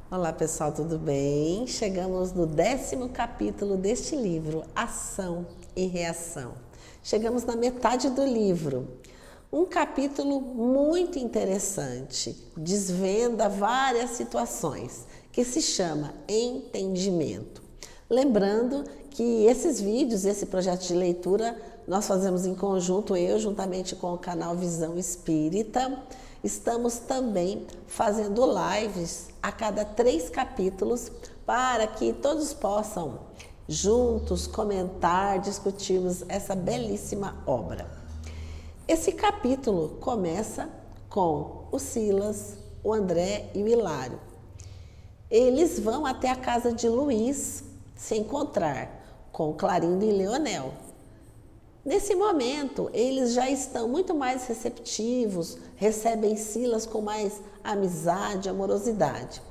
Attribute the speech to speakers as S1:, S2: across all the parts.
S1: Olá pessoal, tudo bem? Chegamos no 10º capítulo deste livro, Ação e Reação. Chegamos na metade do livro. Um capítulo muito interessante, desvenda várias situações, que se chama Entendimento. Lembrando que esses vídeos, esse projeto de leitura, nós fazemos em conjunto, eu juntamente com o canal Visão Espírita. Estamos também fazendo lives a cada 3 capítulos para que todos possam juntos comentar, discutirmos essa belíssima obra. Esse capítulo começa com o Silas, o André e o Hilário. Eles vão até a casa de Luiz se encontrar com Clarindo e Leonel. Nesse momento, eles já estão muito mais receptivos, recebem Silas com mais amizade, amorosidade.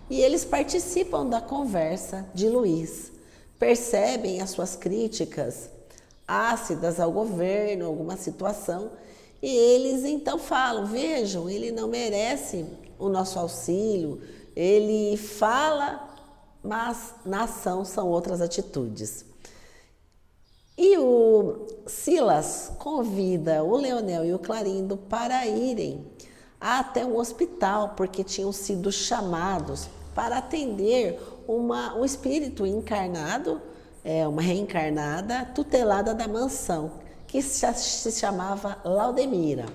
S1: E eles participam da conversa de Luiz, percebem as suas críticas ácidas ao governo, alguma situação, e eles então falam, vejam, ele não merece o nosso auxílio, ele fala, mas na ação são outras atitudes. E o Silas convida o Leonel e o Clarindo para irem até um hospital, porque tinham sido chamados para atender um espírito encarnado, uma reencarnada, tutelada da mansão, que se chamava Laudemira.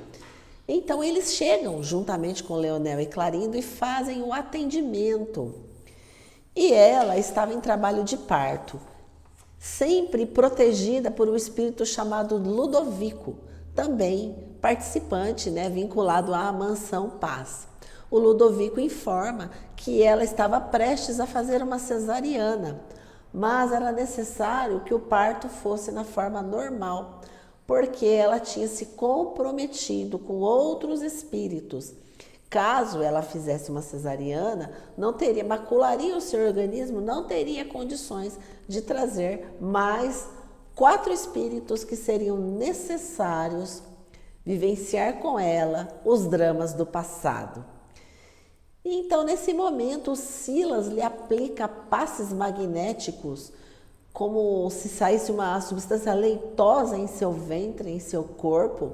S1: Então eles chegam juntamente com Leonel e Clarindo e fazem o atendimento. E ela estava em trabalho de parto, sempre protegida por um espírito chamado Ludovico, também participante, vinculado à Mansão Paz. O Ludovico informa que ela estava prestes a fazer uma cesariana, mas era necessário que o parto fosse na forma normal, porque ela tinha se comprometido com outros espíritos. Caso ela fizesse uma cesariana, macularia o seu organismo, não teria condições de trazer mais 4 espíritos que seriam necessários vivenciar com ela os dramas do passado. Então, nesse momento, o Silas lhe aplica passes magnéticos, como se saísse uma substância leitosa em seu ventre, em seu corpo.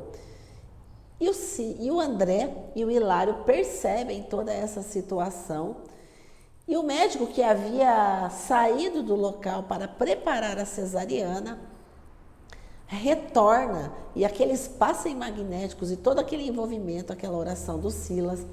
S1: E o André e o Hilário percebem toda essa situação. E o médico que havia saído do local para preparar a cesariana retorna, e aqueles passes magnéticos e todo aquele envolvimento, aquela oração do Silas,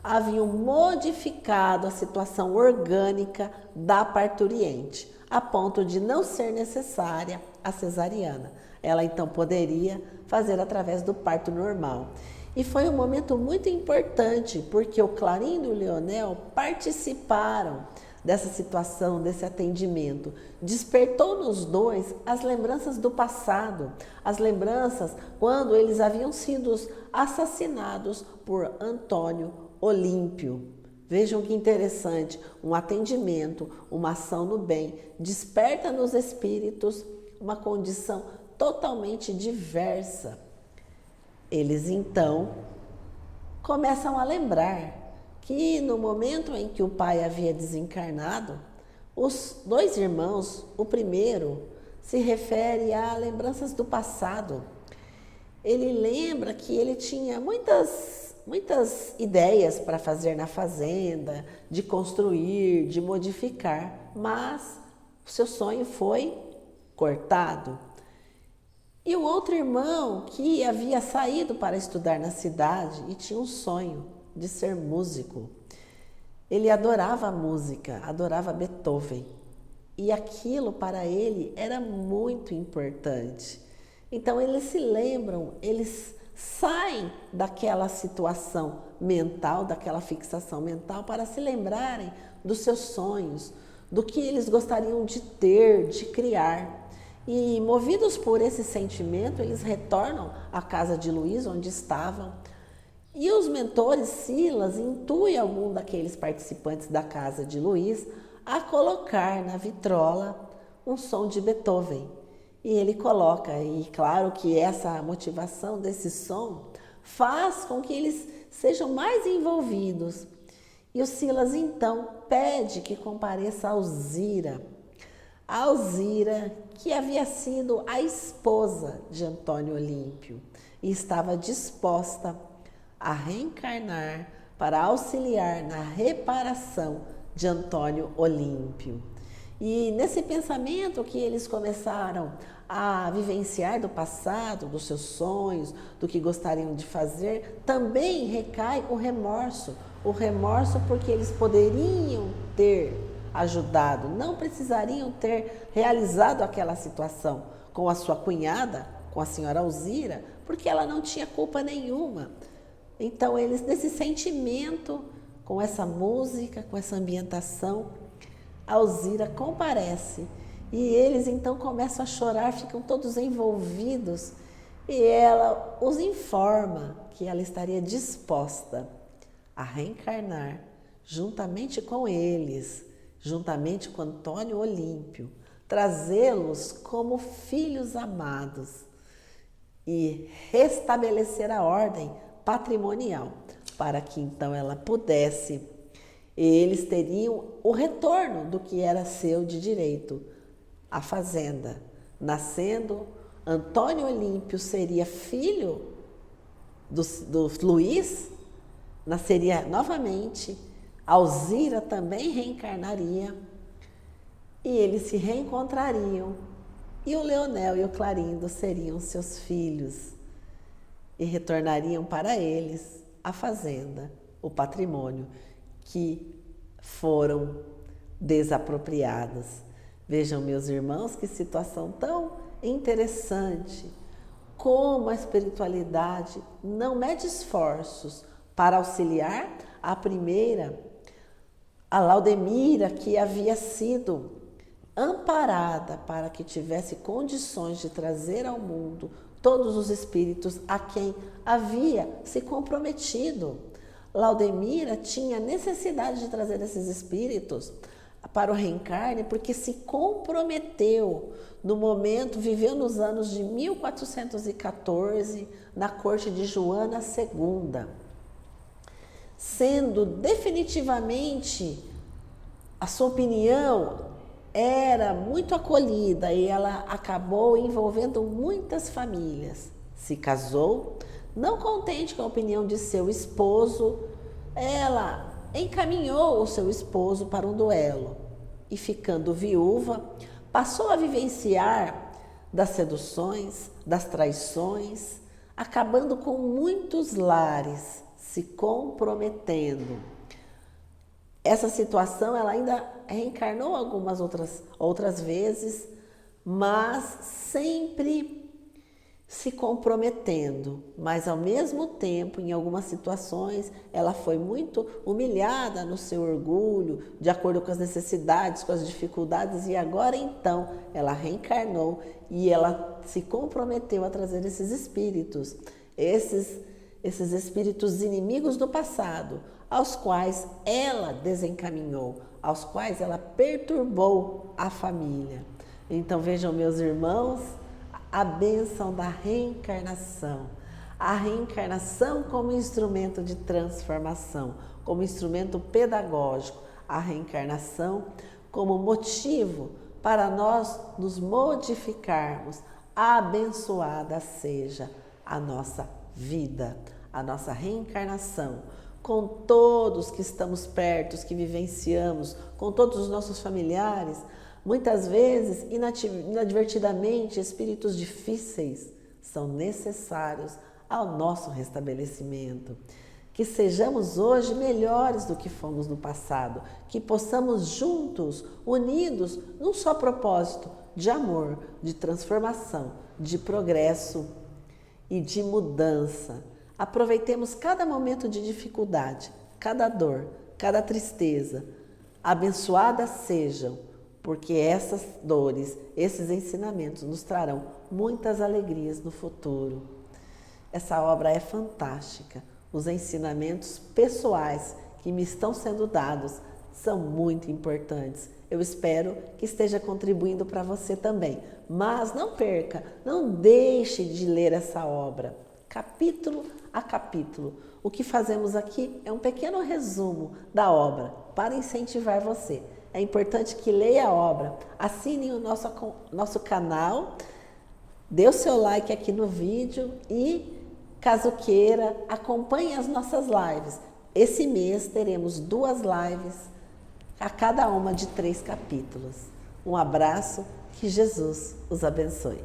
S1: haviam modificado a situação orgânica da parturiente, a ponto de não ser necessária a cesariana. Ela então poderia fazer através do parto normal. E foi um momento muito importante, porque o Clarindo e o Leonel participaram dessa situação, desse atendimento. Despertou nos dois as lembranças do passado, as lembranças quando eles haviam sido assassinados por Antônio Olímpio. Vejam que interessante, um atendimento, uma ação no bem, desperta nos espíritos uma condição totalmente diversa. Eles então começam a lembrar que no momento em que o pai havia desencarnado, os 2 irmãos, o primeiro se refere a lembranças do passado. Ele lembra que ele tinha muitas ideias para fazer na fazenda, de construir, de modificar, mas o seu sonho foi cortado. E o outro irmão que havia saído para estudar na cidade e tinha um sonho de ser músico. Ele adorava a música, adorava Beethoven. E aquilo para ele era muito importante. Então eles se lembram, eles saem daquela situação mental, daquela fixação mental, para se lembrarem dos seus sonhos, do que eles gostariam de ter, de criar. E movidos por esse sentimento, eles retornam à casa de Luiz, onde estavam. E os mentores, Silas, intui algum daqueles participantes da casa de Luiz a colocar na vitrola um som de Beethoven. E ele coloca, e claro que essa motivação desse som faz com que eles sejam mais envolvidos. E o Silas então pede que compareça Alzira. Alzira, que havia sido a esposa de Antônio Olímpio e estava disposta a reencarnar para auxiliar na reparação de Antônio Olímpio. E nesse pensamento que eles começaram a vivenciar do passado, dos seus sonhos, do que gostariam de fazer, também recai o remorso porque eles poderiam ter ajudado, não precisariam ter realizado aquela situação com a sua cunhada, com a senhora Alzira, porque ela não tinha culpa nenhuma. Então eles, nesse sentimento, com essa música, com essa ambientação, Alzira comparece e eles então começam a chorar, ficam todos envolvidos e ela os informa que ela estaria disposta a reencarnar juntamente com eles, juntamente com Antônio Olímpio, trazê-los como filhos amados e restabelecer a ordem patrimonial, para que então ela pudesse, eles teriam o retorno do que era seu de direito, a fazenda. Nascendo, Antônio Olímpio seria filho do Luiz, nasceria novamente, Alzira também reencarnaria e eles se reencontrariam e o Leonel e o Clarindo seriam seus filhos e retornariam para eles a fazenda, o patrimônio que foram desapropriados. Vejam, meus irmãos, que situação tão interessante, como a espiritualidade não mede esforços para auxiliar a primeira, a Laudemira, que havia sido amparada para que tivesse condições de trazer ao mundo todos os espíritos a quem havia se comprometido. Laudemira tinha necessidade de trazer esses espíritos para o reencarne porque se comprometeu no momento, viveu nos anos de 1414 na corte de Joana II, sendo definitivamente a sua opinião era muito acolhida e ela acabou envolvendo muitas famílias. Se casou, não contente com a opinião de seu esposo, ela encaminhou o seu esposo para um duelo e, ficando viúva, passou a vivenciar das seduções, das traições, acabando com muitos lares, se comprometendo. Essa situação ela ainda reencarnou algumas outras vezes, mas sempre se comprometendo, mas ao mesmo tempo, em algumas situações, ela foi muito humilhada no seu orgulho, de acordo com as necessidades, com as dificuldades, e agora então ela reencarnou e ela se comprometeu a trazer esses espíritos, esses espíritos inimigos do passado, aos quais ela desencaminhou, aos quais ela perturbou a família. Então vejam, meus irmãos, a bênção da reencarnação. A reencarnação como instrumento de transformação, como instrumento pedagógico. A reencarnação como motivo para nós nos modificarmos. Abençoada seja a nossa vida, a nossa reencarnação. Com todos que estamos perto, que vivenciamos, com todos os nossos familiares, muitas vezes, inadvertidamente, espíritos difíceis são necessários ao nosso restabelecimento. Que sejamos hoje melhores do que fomos no passado, que possamos juntos, unidos, num só propósito de amor, de transformação, de progresso e de mudança. Aproveitemos cada momento de dificuldade, cada dor, cada tristeza. Abençoadas sejam, porque essas dores, esses ensinamentos nos trarão muitas alegrias no futuro. Essa obra é fantástica. Os ensinamentos pessoais que me estão sendo dados são muito importantes. Eu espero que esteja contribuindo para você também. Mas não perca, não deixe de ler essa obra, capítulo a capítulo. O que fazemos aqui é um pequeno resumo da obra para incentivar você. É importante que leia a obra, assine o nosso canal, dê o seu like aqui no vídeo e, caso queira, acompanhe as nossas lives. Esse mês teremos 2 lives, a cada uma de 3 capítulos. Um abraço, que Jesus os abençoe.